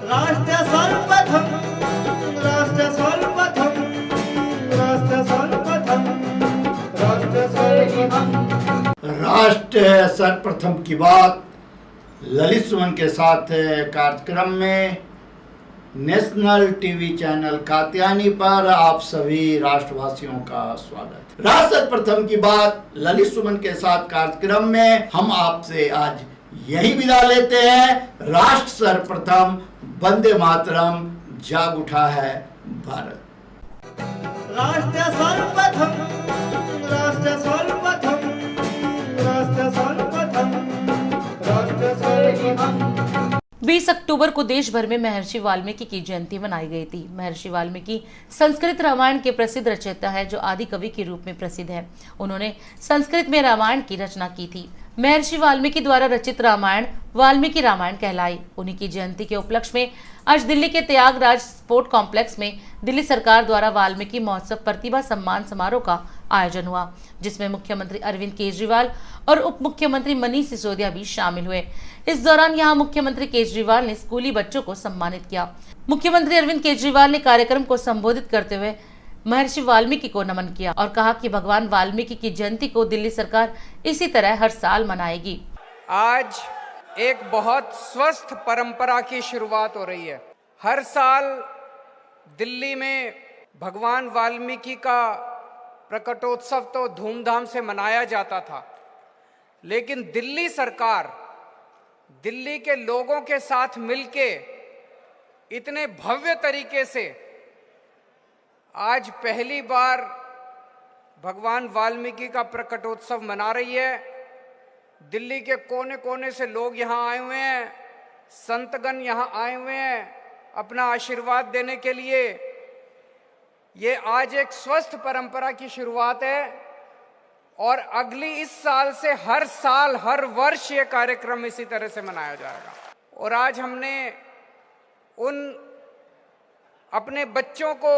राष्ट्र सर्वप्रथम, राष्ट्र सर्वप्रथम, राष्ट्र सर्वप्रथम, राष्ट्र सर्वप्रथम। राष्ट्र सर्वप्रथम की बात ललित सुमन के साथ कार्यक्रम में नेशनल टीवी चैनल कात्यायनी पर आप सभी राष्ट्रवासियों का स्वागत। राष्ट्र सर्वप्रथम की बात ललित सुमन के साथ कार्यक्रम में हम आपसे आज यही विदा लेते हैं। राष्ट्र सर्वप्रथम, वंदे मातरम, जाग उठा है भारत। राष्ट्र सर्वप्रथम, राष्ट्र सर्वप्रथम, राष्ट्र सर्वप्रथम, राष्ट्र सर्वप्रथम। 20 अक्टूबर को देश भर में महर्षि वाल्मीकि की जयंती मनाई गई थी। महर्षि वाल्मीकि संस्कृत रामायण के प्रसिद्ध रचयिता है, जो आदि कवि के रूप में प्रसिद्ध है। उन्होंने संस्कृत में रामायण की रचना की थी। महर्षि वाल्मीकि द्वारा रचित रामायण वाल्मीकि रामायण कहलाई। उन्हीं की जयंती के उपलक्ष्य में आज दिल्ली के त्यागराज स्पोर्ट कॉम्प्लेक्स में दिल्ली सरकार द्वारा वाल्मीकि महोत्सव प्रतिभा सम्मान समारोह का आयोजन हुआ, जिसमें मुख्यमंत्री अरविंद केजरीवाल और उप मुख्यमंत्री मनीष सिसोदिया भी शामिल हुए। इस दौरान यहां मुख्यमंत्री केजरीवाल ने स्कूली बच्चों को सम्मानित किया। मुख्यमंत्री अरविंद केजरीवाल ने कार्यक्रम को संबोधित करते हुए महर्षि वाल्मीकि को नमन किया और कहा कि भगवान वाल्मीकि की जयंती को दिल्ली सरकार इसी तरह हर साल मनाएगी। आज एक बहुत स्वस्थ परंपरा की शुरुआत हो रही है। हर साल दिल्ली में भगवान वाल्मीकि का प्रकटोत्सव तो धूमधाम से मनाया जाता था, लेकिन दिल्ली सरकार दिल्ली के लोगों के साथ मिलके इतने भव्य तरीके से आज पहली बार भगवान वाल्मीकि का प्रकटोत्सव मना रही है। दिल्ली के कोने कोने से लोग यहाँ आए हुए हैं, संतगण यहाँ आए हुए हैं अपना आशीर्वाद देने के लिए। ये आज एक स्वस्थ परंपरा की शुरुआत है और अगली इस साल से हर साल हर वर्ष ये कार्यक्रम इसी तरह से मनाया जाएगा। और आज हमने उन अपने बच्चों को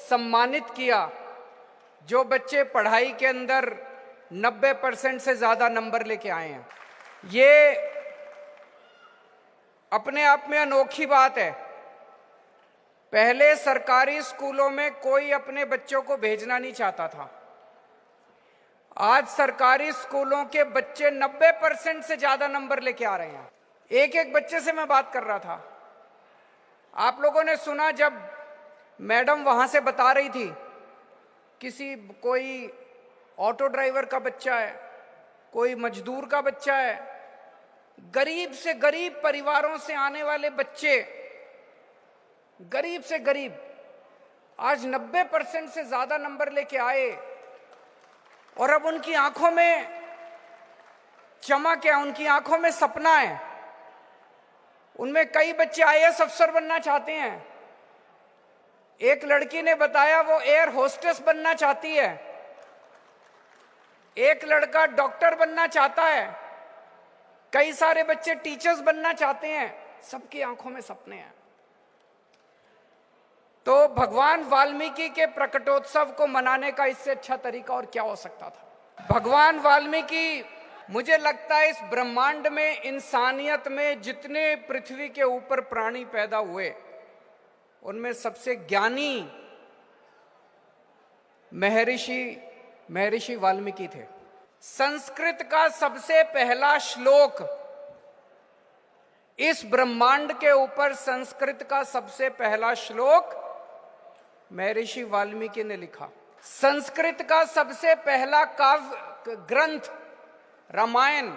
सम्मानित किया जो बच्चे पढ़ाई के अंदर 90% से ज्यादा नंबर लेके आए हैं। ये अपने आप में अनोखी बात है। पहले सरकारी स्कूलों में कोई अपने बच्चों को भेजना नहीं चाहता था। आज सरकारी स्कूलों के बच्चे 90% से ज्यादा नंबर लेके आ रहे हैं। एक एक बच्चे से मैं बात कर रहा था। आप लोगों ने सुना जब मैडम वहां से बता रही थी, कोई ऑटो ड्राइवर का बच्चा है, कोई मजदूर का बच्चा है, गरीब से गरीब परिवारों से आने वाले बच्चे, गरीब से गरीब आज 90% से ज्यादा नंबर लेके आए। और अब उनकी आंखों में चमक है, उनकी आंखों में सपना है। उनमें कई बच्चे आईएएस अफसर बनना चाहते हैं। एक लड़की ने बताया वो एयर होस्टेस बनना चाहती है। एक लड़का डॉक्टर बनना चाहता है। कई सारे बच्चे टीचर्स बनना चाहते हैं। सबकी आंखों में सपने हैं। तो भगवान वाल्मीकि के प्रकटोत्सव को मनाने का इससे अच्छा तरीका और क्या हो सकता था। भगवान वाल्मीकि, मुझे लगता है इस ब्रह्मांड में, इंसानियत में जितने पृथ्वी के ऊपर प्राणी पैदा हुए, उनमें सबसे ज्ञानी महर्षि वाल्मीकि थे। संस्कृत का सबसे पहला श्लोक इस ब्रह्मांड के ऊपर, संस्कृत का सबसे पहला श्लोक महर्षि वाल्मीकि ने लिखा। संस्कृत का सबसे पहला काव्य ग्रंथ रामायण,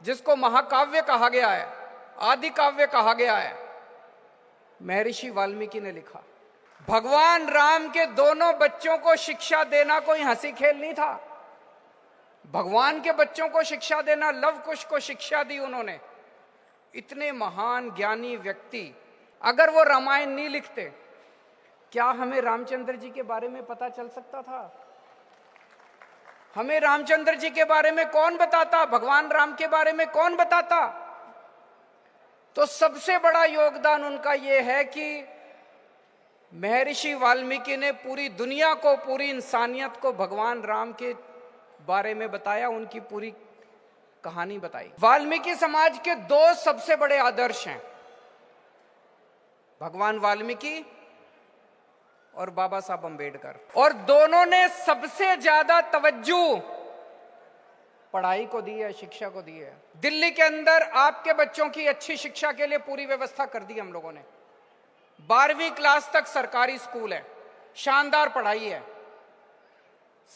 जिसको महाकाव्य कहा गया है, आदि काव्य कहा गया है, महर्षि वाल्मीकि ने लिखा। भगवान राम के दोनों बच्चों को शिक्षा देना कोई हंसी खेल नहीं था। भगवान के बच्चों को शिक्षा देना, लव कुश को शिक्षा दी उन्होंने। इतने महान ज्ञानी व्यक्ति अगर वो रामायण नहीं लिखते, क्या हमें रामचंद्र जी के बारे में पता चल सकता था? हमें रामचंद्र जी के बारे में कौन बताता? भगवान राम के बारे में कौन बताता? तो सबसे बड़ा योगदान उनका यह है कि महर्षि वाल्मीकि ने पूरी दुनिया को, पूरी इंसानियत को भगवान राम के बारे में बताया, उनकी पूरी कहानी बताई। वाल्मीकि समाज के दो सबसे बड़े आदर्श हैं। भगवान वाल्मीकि और बाबा साहब अंबेडकर, और दोनों ने सबसे ज्यादा तवज्जो पढ़ाई को दी है, शिक्षा को दी है। दिल्ली के अंदर आपके बच्चों की अच्छी शिक्षा के लिए पूरी व्यवस्था कर दी हम लोगों ने। 12वीं क्लास तक सरकारी स्कूल है, शानदार पढ़ाई है।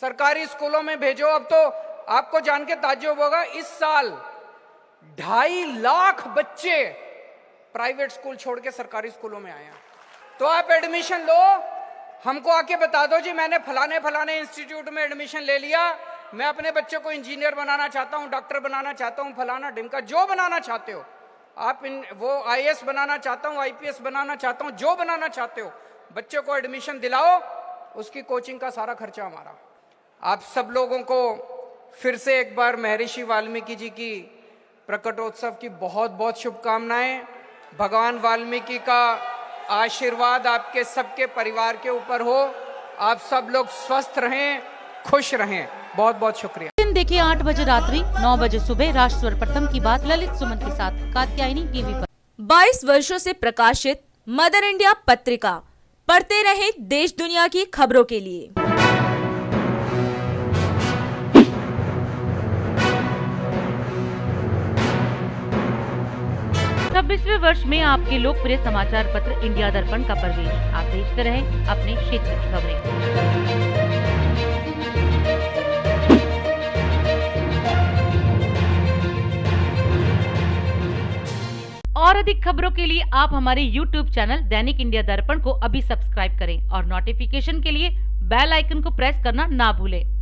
सरकारी स्कूलों में भेजो। अब तो आपको जान के ताज्जुब होगा, इस साल 2.5 लाख बच्चे प्राइवेट स्कूल छोड़ के सरकारी स्कूलों में आए हैं। तो आप एडमिशन लो, हमको आके बता दो जी मैंने फलाने फलाने इंस्टीट्यूट में एडमिशन ले लिया, मैं अपने बच्चे को इंजीनियर बनाना चाहता हूं, डॉक्टर बनाना चाहता हूं, फलाना ढिमका, जो बनाना चाहते हो आप, वो आईएएस बनाना चाहता हूं, आईपीएस बनाना चाहता हूं, जो बनाना चाहते हो, बच्चे को एडमिशन दिलाओ, उसकी कोचिंग का सारा खर्चा हमारा। आप सब लोगों को फिर से एक बार महर्षि वाल्मीकि जी की प्रकटोत्सव की बहुत बहुत शुभकामनाएं। भगवान वाल्मीकि का आशीर्वाद आपके सबके परिवार के ऊपर हो। आप सब लोग स्वस्थ रहें, खुश रहें। बहुत बहुत शुक्रिया। दिन देखिए 8 बजे रात्रि, 9 बजे सुबह राष्ट्र सर्वप्रथम की बात ललित सुमन के साथ कात्यायनी टीवी पर। 22 वर्षों से प्रकाशित मदर इंडिया पत्रिका, पढ़ते रहे देश दुनिया की खबरों के लिए। 26वें वर्ष में आपके लोकप्रिय समाचार पत्र इंडिया दर्पण का प्रवेश। आप देखते रहे अपने क्षेत्र की खबरें। और अधिक खबरों के लिए आप हमारे YouTube चैनल दैनिक इंडिया दर्पण को अभी सब्सक्राइब करें और नोटिफिकेशन के लिए बेल आइकन को प्रेस करना ना भूलें।